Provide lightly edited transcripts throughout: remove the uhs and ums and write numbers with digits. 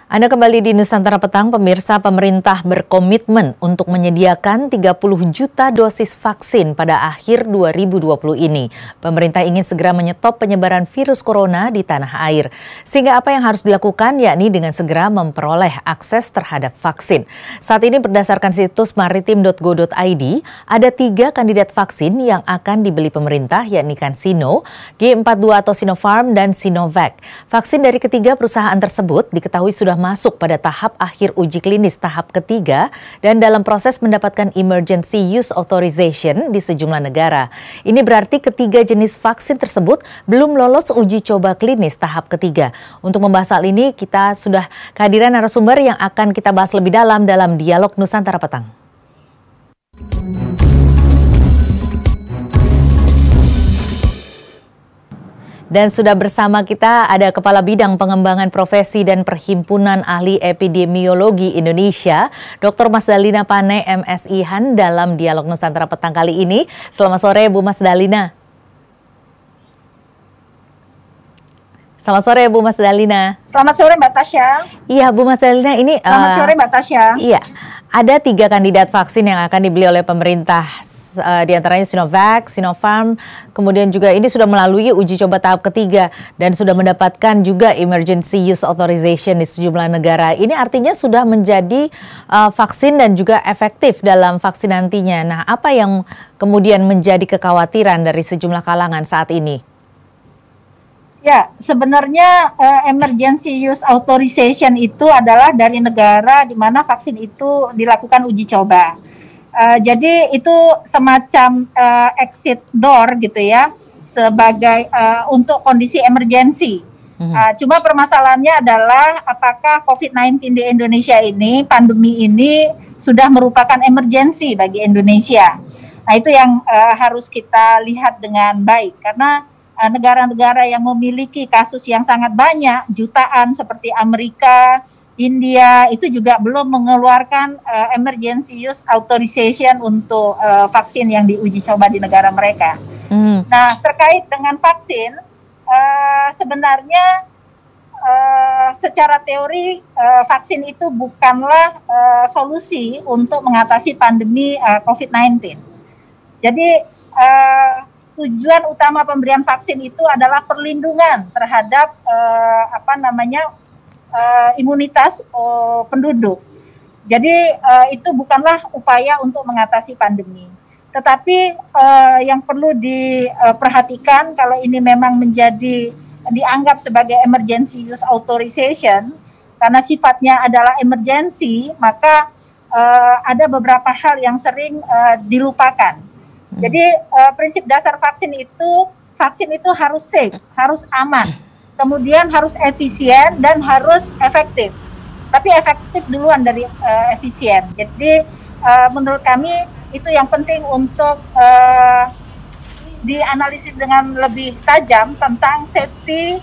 Anda kembali di Nusantara Petang, pemirsa. Pemerintah berkomitmen untuk menyediakan 30 juta dosis vaksin pada akhir 2020 ini. Pemerintah ingin segera menyetop penyebaran virus corona di tanah air. Sehingga apa yang harus dilakukan yakni dengan segera memperoleh akses terhadap vaksin. Saat ini berdasarkan situs maritim.go.id, ada 3 kandidat vaksin yang akan dibeli pemerintah yakni CanSino, G42 atau Sinopharm, dan Sinovac. Vaksin dari ketiga perusahaan tersebut diketahui sudah masuk pada tahap akhir uji klinis tahap ketiga dan dalam proses mendapatkan emergency use authorization di sejumlah negara. Ini berarti ketiga jenis vaksin tersebut belum lolos uji coba klinis tahap ketiga. Untuk membahas hal ini, kita sudah kehadiran narasumber yang akan kita bahas lebih dalam Dialog Nusantara Petang. Dan sudah bersama kita ada Kepala Bidang Pengembangan Profesi dan Perhimpunan Ahli Epidemiologi Indonesia, Dr. Mas Dalina Pane, MSIhan, dalam Dialog Nusantara Petang kali ini. Selamat sore, Bu Mas Dalina. Selamat sore, Bu Mas Dalina. Selamat sore, Mbak Tasya. Iya, Bu Mas Dalina, ini... Selamat sore, Mbak Tasya. Iya, ada 3 kandidat vaksin yang akan dibeli oleh pemerintah. Di antaranya Sinovac, Sinopharm, kemudian juga ini sudah melalui uji coba tahap ketiga dan sudah mendapatkan juga emergency use authorization di sejumlah negara. Ini artinya sudah menjadi vaksin dan juga efektif dalam vaksin nantinya. Nah, apa yang kemudian menjadi kekhawatiran dari sejumlah kalangan saat ini? Ya, sebenarnya emergency use authorization itu adalah dari negara di mana vaksin itu dilakukan uji coba. Jadi itu semacam exit door gitu ya, sebagai untuk kondisi emergensi. Cuma permasalahannya adalah apakah COVID-19 di Indonesia ini, pandemi ini sudah merupakan emergensi bagi Indonesia. Nah, itu yang harus kita lihat dengan baik, karena negara-negara yang memiliki kasus yang sangat banyak, jutaan seperti Amerika, India, itu juga belum mengeluarkan emergency use authorization untuk vaksin yang diuji coba di negara mereka. Nah, terkait dengan vaksin, sebenarnya secara teori vaksin itu bukanlah solusi untuk mengatasi pandemi COVID-19. Jadi tujuan utama pemberian vaksin itu adalah perlindungan terhadap imunitas penduduk. Jadi itu bukanlah upaya untuk mengatasi pandemi. Tetapi yang perlu diperhatikan kalau ini memang dianggap sebagai emergency use authorization, karena sifatnya adalah emergency, maka ada beberapa hal yang sering dilupakan. Jadi prinsip dasar vaksin itu harus safe, harus aman. Kemudian harus efisien dan harus efektif. Tapi efektif duluan dari efisien. Jadi menurut kami itu yang penting untuk dianalisis dengan lebih tajam tentang safety,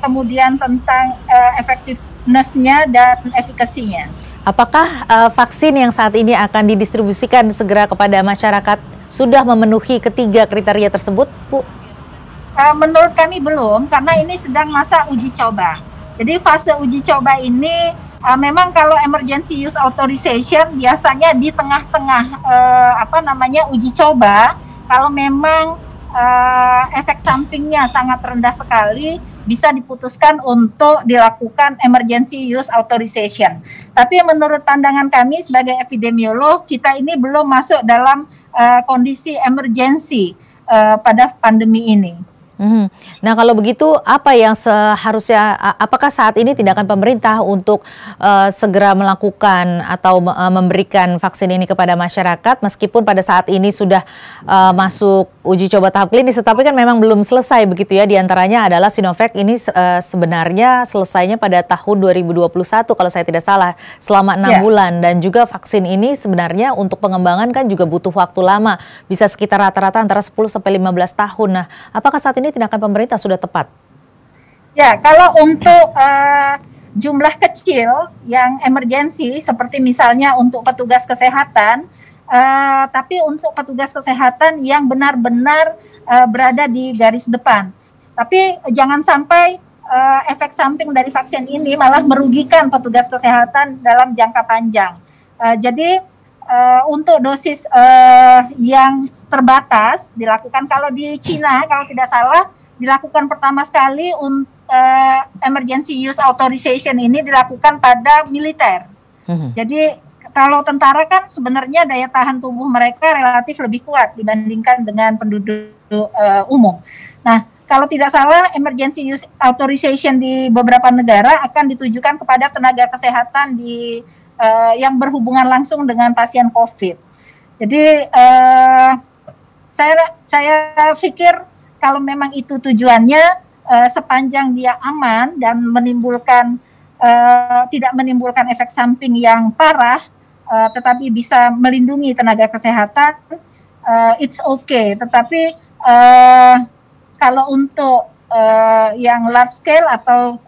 kemudian tentang effectiveness-nya dan efikasinya. Apakah vaksin yang saat ini akan didistribusikan segera kepada masyarakat sudah memenuhi ketiga kriteria tersebut, Bu? Menurut kami belum, karena ini sedang masa uji coba. Jadi fase uji coba ini memang kalau emergency use authorization biasanya di tengah-tengah uji coba, kalau memang efek sampingnya sangat rendah sekali, bisa diputuskan untuk dilakukan emergency use authorization. Tapi menurut pandangan kami sebagai epidemiolog, kita ini belum masuk dalam kondisi emergency pada pandemi ini. Nah, kalau begitu apa yang seharusnya, apakah saat ini tindakan pemerintah untuk segera melakukan atau memberikan vaksin ini kepada masyarakat meskipun pada saat ini sudah masuk uji coba tahap klinis, tetapi kan memang belum selesai begitu ya, diantaranya adalah Sinovac ini sebenarnya selesainya pada tahun 2021 kalau saya tidak salah, selama 6 bulan, dan juga vaksin ini sebenarnya untuk pengembangan kan juga butuh waktu lama, bisa sekitar rata-rata antara 10 sampai 15 tahun. Nah, apakah saat ini tindakan pemerintah sudah tepat? Ya, kalau untuk jumlah kecil yang emergensi, seperti misalnya untuk petugas kesehatan, tapi untuk petugas kesehatan yang benar-benar berada di garis depan. Tapi jangan sampai efek samping dari vaksin ini malah merugikan petugas kesehatan dalam jangka panjang. Jadi untuk dosis yang terbatas dilakukan, kalau di Cina kalau tidak salah dilakukan pertama sekali emergency use authorization ini dilakukan pada militer. Jadi kalau tentara kan sebenarnya daya tahan tubuh mereka relatif lebih kuat dibandingkan dengan penduduk umum. Nah, kalau tidak salah emergency use authorization di beberapa negara akan ditujukan kepada tenaga kesehatan yang berhubungan langsung dengan pasien COVID. Jadi saya pikir kalau memang itu tujuannya, sepanjang dia aman dan tidak menimbulkan efek samping yang parah, tetapi bisa melindungi tenaga kesehatan, it's okay. Tetapi kalau untuk yang large scale atau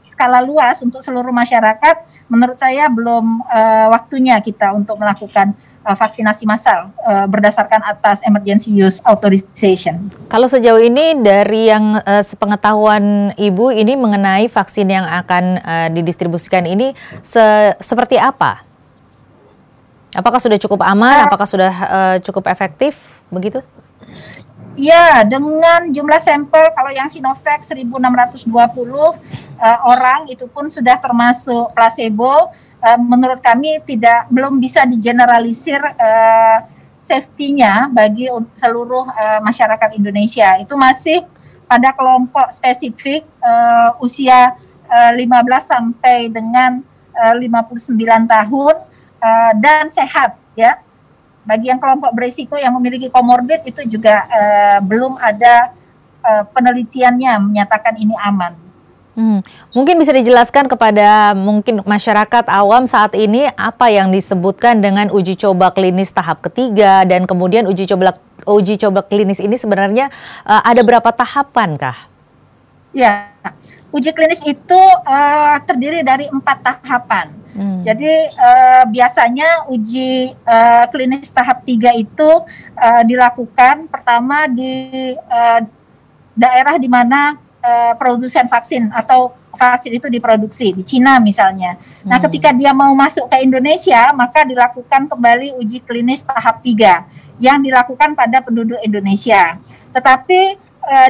skala luas untuk seluruh masyarakat, menurut saya belum waktunya kita untuk melakukan vaksinasi massal berdasarkan atas emergency use authorization. Kalau sejauh ini dari yang sepengetahuan Ibu ini mengenai vaksin yang akan didistribusikan ini seperti apa? Apakah sudah cukup aman? Apakah sudah cukup efektif? Begitu? Ya, dengan jumlah sampel kalau yang Sinovac 1.620 orang itu pun sudah termasuk placebo. Menurut kami belum bisa digeneralisir safety-nya bagi seluruh masyarakat Indonesia. Itu masih pada kelompok spesifik usia 15 sampai dengan 59 tahun dan sehat, ya. Bagi yang kelompok berisiko yang memiliki komorbid itu juga belum ada penelitiannya menyatakan ini aman. Mungkin bisa dijelaskan kepada mungkin masyarakat awam saat ini apa yang disebutkan dengan uji coba klinis tahap ketiga, dan kemudian uji coba klinis ini sebenarnya ada berapa tahapan kah? Ya, uji klinis itu terdiri dari 4 tahapan. Jadi biasanya uji klinis tahap 3 itu dilakukan pertama di daerah di mana produsen vaksin atau vaksin itu diproduksi, di Cina misalnya. Nah, ketika dia mau masuk ke Indonesia, maka dilakukan kembali uji klinis tahap 3 yang dilakukan pada penduduk Indonesia. Tetapi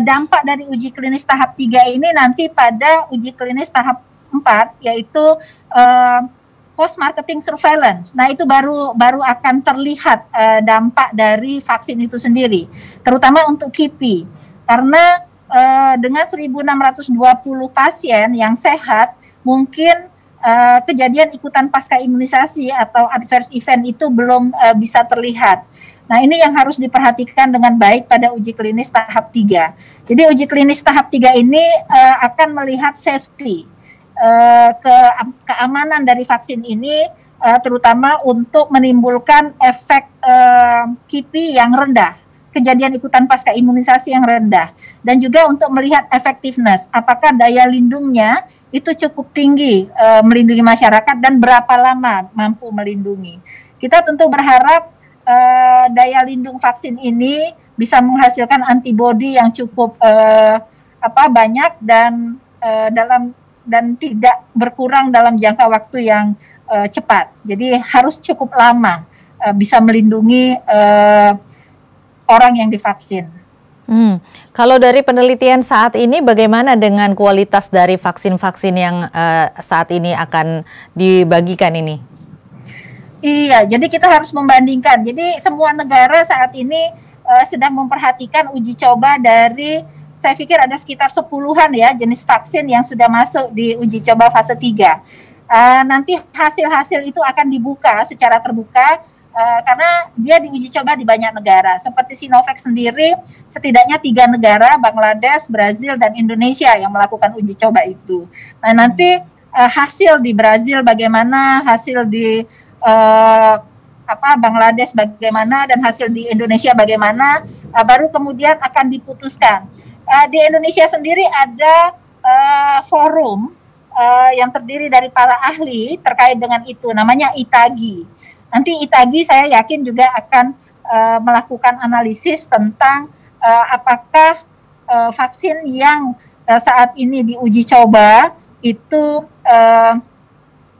dampak dari uji klinis tahap 3 ini nanti pada uji klinis tahap 4, yaitu post marketing surveillance. Nah, itu baru akan terlihat dampak dari vaksin itu sendiri, terutama untuk KIPI. Karena dengan 1.620 pasien yang sehat, mungkin kejadian ikutan pasca imunisasi atau adverse event itu belum bisa terlihat. Nah, ini yang harus diperhatikan dengan baik pada uji klinis tahap 3. Jadi uji klinis tahap 3 ini akan melihat safety, keamanan dari vaksin ini, terutama untuk menimbulkan efek KIPI yang rendah, kejadian ikutan pasca imunisasi yang rendah, dan juga untuk melihat effectiveness, apakah daya lindungnya itu cukup tinggi melindungi masyarakat dan berapa lama mampu melindungi. Kita tentu berharap daya lindung vaksin ini bisa menghasilkan antibodi yang cukup banyak dan tidak berkurang dalam jangka waktu yang cepat. Jadi harus cukup lama bisa melindungi orang yang divaksin. Kalau dari penelitian saat ini, bagaimana dengan kualitas dari vaksin-vaksin yang saat ini akan dibagikan ini? Iya, jadi kita harus membandingkan. Jadi semua negara saat ini sedang memperhatikan uji coba dari, saya pikir ada sekitar 10-an ya jenis vaksin yang sudah masuk di uji coba fase 3. Nanti hasil-hasil itu akan dibuka secara terbuka, karena dia diuji coba di banyak negara. Seperti Sinovac sendiri, setidaknya 3 negara, Bangladesh, Brazil, dan Indonesia yang melakukan uji coba itu. Nah, nanti hasil di Brazil bagaimana, hasil di Bangladesh bagaimana, dan hasil di Indonesia bagaimana, baru kemudian akan diputuskan. Di Indonesia sendiri ada forum yang terdiri dari para ahli terkait dengan itu, namanya ITAGI. Nanti ITAGI saya yakin juga akan melakukan analisis tentang apakah vaksin yang saat ini diuji coba itu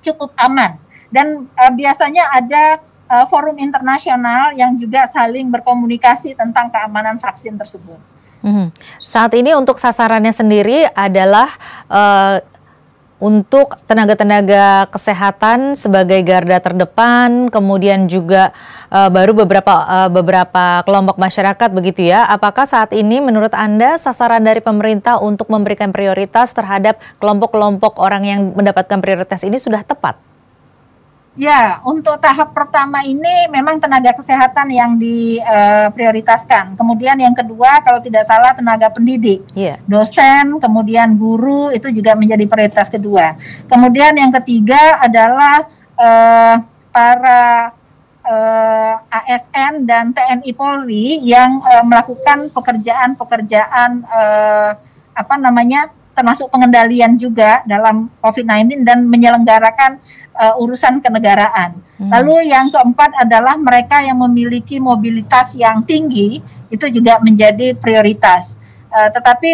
cukup aman. Dan biasanya ada forum internasional yang juga saling berkomunikasi tentang keamanan vaksin tersebut. Saat ini untuk sasarannya sendiri adalah untuk tenaga-tenaga kesehatan sebagai garda terdepan, kemudian juga baru beberapa kelompok masyarakat begitu ya. Apakah saat ini menurut Anda sasaran dari pemerintah untuk memberikan prioritas terhadap kelompok-kelompok orang yang mendapatkan prioritas ini sudah tepat? Ya, untuk tahap pertama ini memang tenaga kesehatan yang diprioritaskan. Kemudian yang kedua, kalau tidak salah tenaga pendidik, dosen, kemudian guru itu juga menjadi prioritas kedua. Kemudian yang ketiga adalah para ASN dan TNI Polri yang melakukan pekerjaan termasuk pengendalian juga dalam COVID-19 dan menyelenggarakan urusan kenegaraan. Lalu yang keempat adalah mereka yang memiliki mobilitas yang tinggi, itu juga menjadi prioritas. Tetapi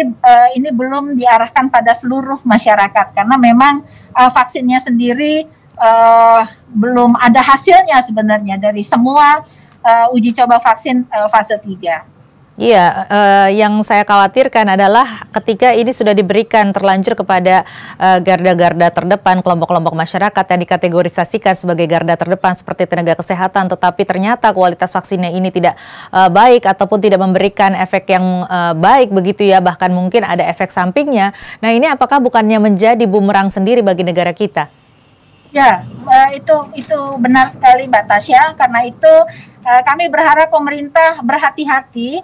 ini belum diarahkan pada seluruh masyarakat karena memang vaksinnya sendiri belum ada hasilnya sebenarnya dari semua uji coba vaksin fase 3. Iya, yang saya khawatirkan adalah ketika ini sudah diberikan terlanjur kepada garda-garda terdepan, kelompok-kelompok masyarakat yang dikategorisasikan sebagai garda terdepan seperti tenaga kesehatan, tetapi ternyata kualitas vaksinnya ini tidak baik ataupun tidak memberikan efek yang baik begitu ya, bahkan mungkin ada efek sampingnya. Nah ini apakah bukannya menjadi bumerang sendiri bagi negara kita? Ya, itu benar sekali Mbak Tasya. Karena itu kami berharap pemerintah berhati-hati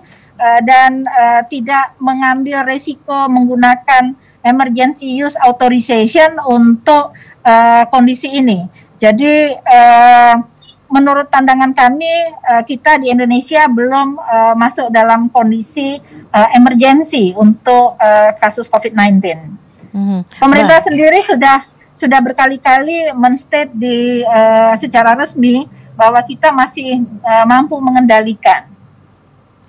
dan tidak mengambil resiko menggunakan emergency use authorization untuk kondisi ini. Jadi menurut pandangan kami, kita di Indonesia belum masuk dalam kondisi emergency untuk kasus COVID-19. Pemerintah sendiri sudah berkali-kali men-state secara resmi bahwa kita masih mampu mengendalikan.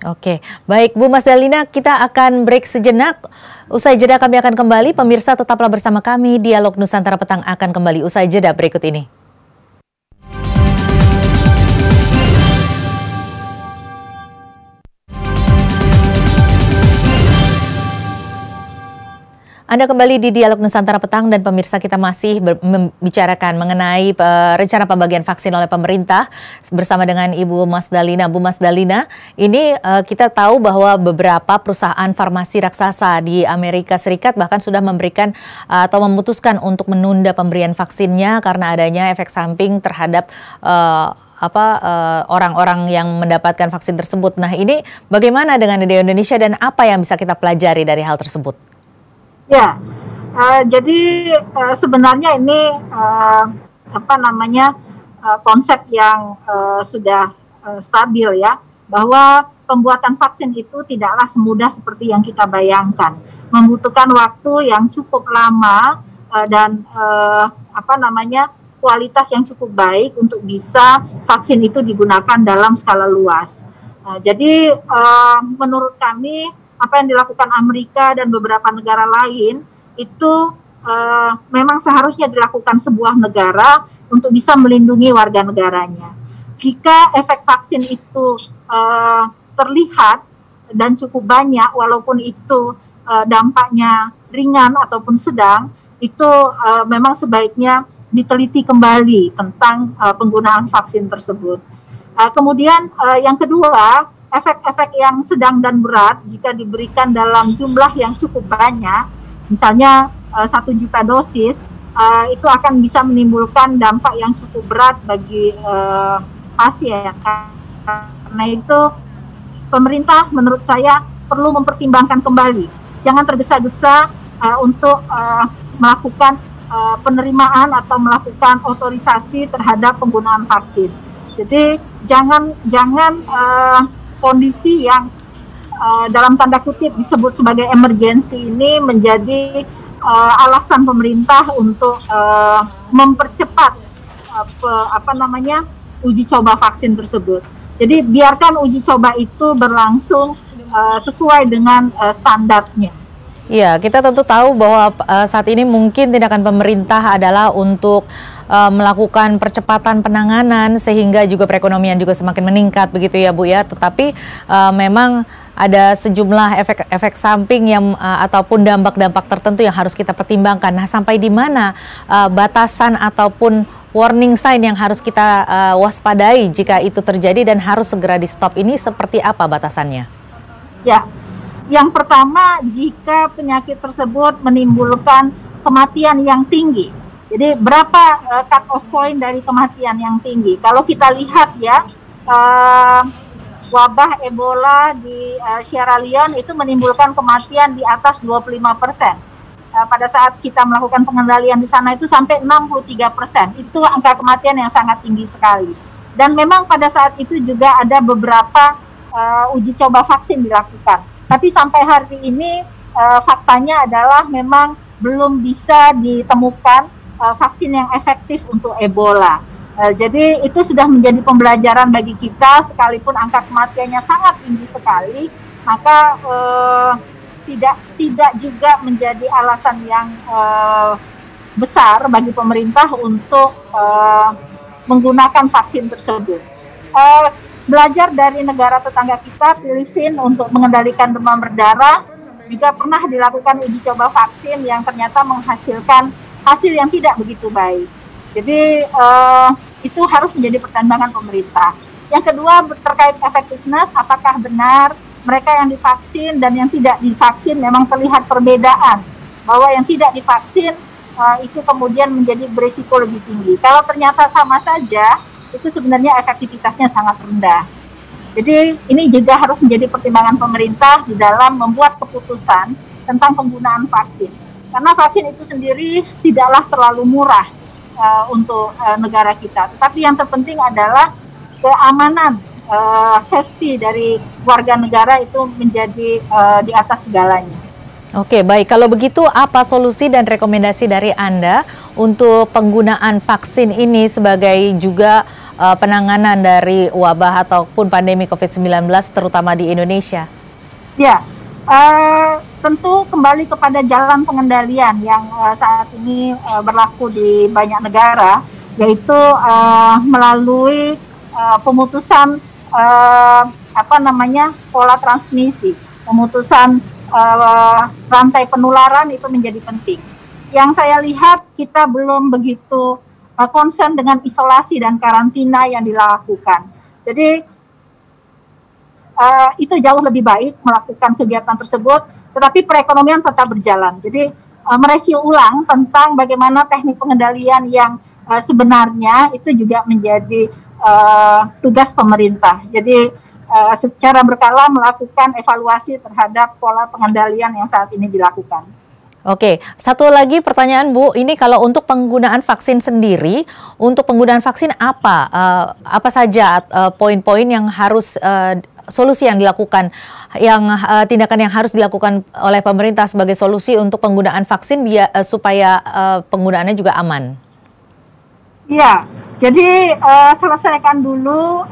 Oke, baik Bu Mas Dalina, kita akan break sejenak. Usai jeda kami akan kembali. Pemirsa tetaplah bersama kami. Dialog Nusantara Petang akan kembali usai jeda berikut ini. Anda kembali di Dialog Nusantara Petang dan pemirsa, kita masih membicarakan mengenai rencana pembagian vaksin oleh pemerintah bersama dengan Ibu Mas Dalina. Bu Mas Dalina, ini kita tahu bahwa beberapa perusahaan farmasi raksasa di Amerika Serikat bahkan sudah memberikan atau memutuskan untuk menunda pemberian vaksinnya karena adanya efek samping terhadap orang-orang yang mendapatkan vaksin tersebut. Nah ini bagaimana dengan di Indonesia dan apa yang bisa kita pelajari dari hal tersebut? Ya, jadi sebenarnya ini konsep yang sudah stabil ya, bahwa pembuatan vaksin itu tidaklah semudah seperti yang kita bayangkan, membutuhkan waktu yang cukup lama dan kualitas yang cukup baik untuk bisa vaksin itu digunakan dalam skala luas. Jadi menurut kami apa yang dilakukan Amerika dan beberapa negara lain itu memang seharusnya dilakukan sebuah negara untuk bisa melindungi warga negaranya. Jika efek vaksin itu terlihat dan cukup banyak, walaupun itu dampaknya ringan ataupun sedang, itu memang sebaiknya diteliti kembali tentang penggunaan vaksin tersebut. Kemudian yang kedua, efek-efek yang sedang dan berat jika diberikan dalam jumlah yang cukup banyak, misalnya 1 juta dosis, itu akan bisa menimbulkan dampak yang cukup berat bagi pasien. Karena itu pemerintah menurut saya perlu mempertimbangkan kembali, jangan tergesa-gesa untuk melakukan penerimaan atau melakukan otorisasi terhadap penggunaan vaksin. Jadi jangan kondisi yang dalam tanda kutip disebut sebagai emergensi ini menjadi alasan pemerintah untuk mempercepat uji coba vaksin tersebut. Jadi biarkan uji coba itu berlangsung sesuai dengan standarnya. Iya, kita tentu tahu bahwa saat ini mungkin tindakan pemerintah adalah untuk melakukan percepatan penanganan sehingga juga perekonomian juga semakin meningkat begitu ya Bu ya. Tetapi memang ada sejumlah efek samping yang ataupun dampak-dampak tertentu yang harus kita pertimbangkan. Nah, sampai di mana batasan ataupun warning sign yang harus kita waspadai jika itu terjadi dan harus segera di stop, ini seperti apa batasannya? Ya. Yang pertama, jika penyakit tersebut menimbulkan kematian yang tinggi. Jadi berapa cut off point dari kematian yang tinggi? Kalau kita lihat ya, wabah Ebola di Sierra Leone itu menimbulkan kematian di atas 25%. Pada saat kita melakukan pengendalian di sana itu sampai 63%. Itu angka kematian yang sangat tinggi sekali. Dan memang pada saat itu juga ada beberapa uji coba vaksin dilakukan. Tapi sampai hari ini faktanya adalah memang belum bisa ditemukan vaksin yang efektif untuk Ebola. Jadi itu sudah menjadi pembelajaran bagi kita, sekalipun angka kematiannya sangat tinggi sekali, maka tidak juga menjadi alasan yang besar bagi pemerintah untuk menggunakan vaksin tersebut. Belajar dari negara tetangga kita, Filipina, untuk mengendalikan demam berdarah, juga pernah dilakukan uji coba vaksin yang ternyata menghasilkan hasil yang tidak begitu baik. Jadi itu harus menjadi pertimbangan pemerintah. Yang kedua, terkait efektivitas, apakah benar mereka yang divaksin dan yang tidak divaksin memang terlihat perbedaan, bahwa yang tidak divaksin itu kemudian menjadi berisiko lebih tinggi. Kalau ternyata sama saja, itu sebenarnya efektivitasnya sangat rendah. Jadi ini juga harus menjadi pertimbangan pemerintah di dalam membuat keputusan tentang penggunaan vaksin. Karena vaksin itu sendiri tidaklah terlalu murah untuk negara kita. Tetapi yang terpenting adalah keamanan, safety dari warga negara itu menjadi di atas segalanya. Oke, baik. Kalau begitu, apa solusi dan rekomendasi dari Anda untuk penggunaan vaksin ini sebagai juga penanganan dari wabah ataupun pandemi COVID-19 terutama di Indonesia? Ya, tentu kembali kepada jalan pengendalian yang saat ini berlaku di banyak negara, yaitu melalui pemutusan pola transmisi, pemutusan rantai penularan itu menjadi penting. Yang saya lihat kita belum begitu concern dengan isolasi dan karantina yang dilakukan. Jadi itu jauh lebih baik melakukan kegiatan tersebut, tetapi perekonomian tetap berjalan. Jadi mereview ulang tentang bagaimana teknik pengendalian yang sebenarnya itu juga menjadi tugas pemerintah. Jadi secara berkala melakukan evaluasi terhadap pola pengendalian yang saat ini dilakukan. Oke, satu lagi pertanyaan Bu, ini kalau untuk penggunaan vaksin sendiri, untuk penggunaan vaksin apa saja poin-poin yang harus solusi yang dilakukan, tindakan yang harus dilakukan oleh pemerintah sebagai solusi untuk penggunaan vaksin supaya penggunaannya juga aman? Iya, jadi selesaikan dulu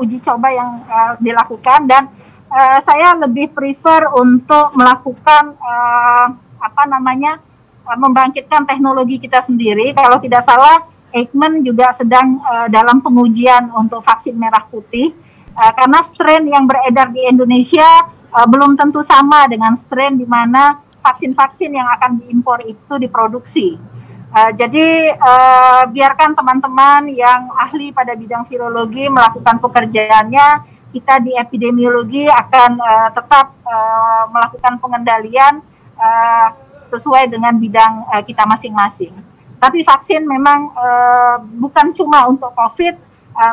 uji coba yang dilakukan, dan saya lebih prefer untuk melakukan membangkitkan teknologi kita sendiri. Kalau tidak salah, Eijkman juga sedang dalam pengujian untuk vaksin merah putih, karena strain yang beredar di Indonesia belum tentu sama dengan strain di mana vaksin-vaksin yang akan diimpor itu diproduksi. Jadi biarkan teman-teman yang ahli pada bidang virologi melakukan pekerjaannya. Kita di epidemiologi akan tetap melakukan pengendalian sesuai dengan bidang kita masing-masing. Tapi vaksin memang bukan cuma untuk COVID,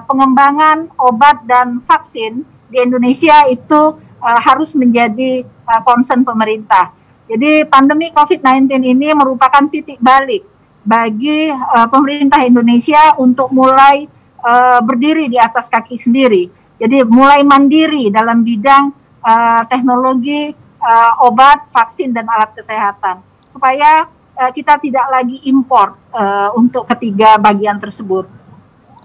pengembangan obat dan vaksin di Indonesia itu harus menjadi concern pemerintah. Jadi pandemi COVID-19 ini merupakan titik balik bagi pemerintah Indonesia untuk mulai berdiri di atas kaki sendiri. Jadi mulai mandiri dalam bidang teknologi, obat, vaksin, dan alat kesehatan, supaya kita tidak lagi impor untuk ketiga bagian tersebut.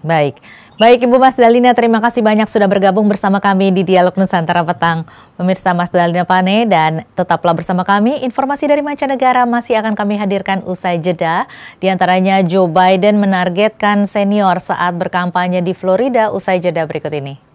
Baik, Baik Ibu Mas Dalina, terima kasih banyak sudah bergabung bersama kami di Dialog Nusantara Petang. Pemirsa, Mas Dalina Pane, dan tetaplah bersama kami. Informasi dari mancanegara masih akan kami hadirkan usai jeda. Di antaranya Joe Biden menargetkan senior saat berkampanye di Florida usai jeda berikut ini.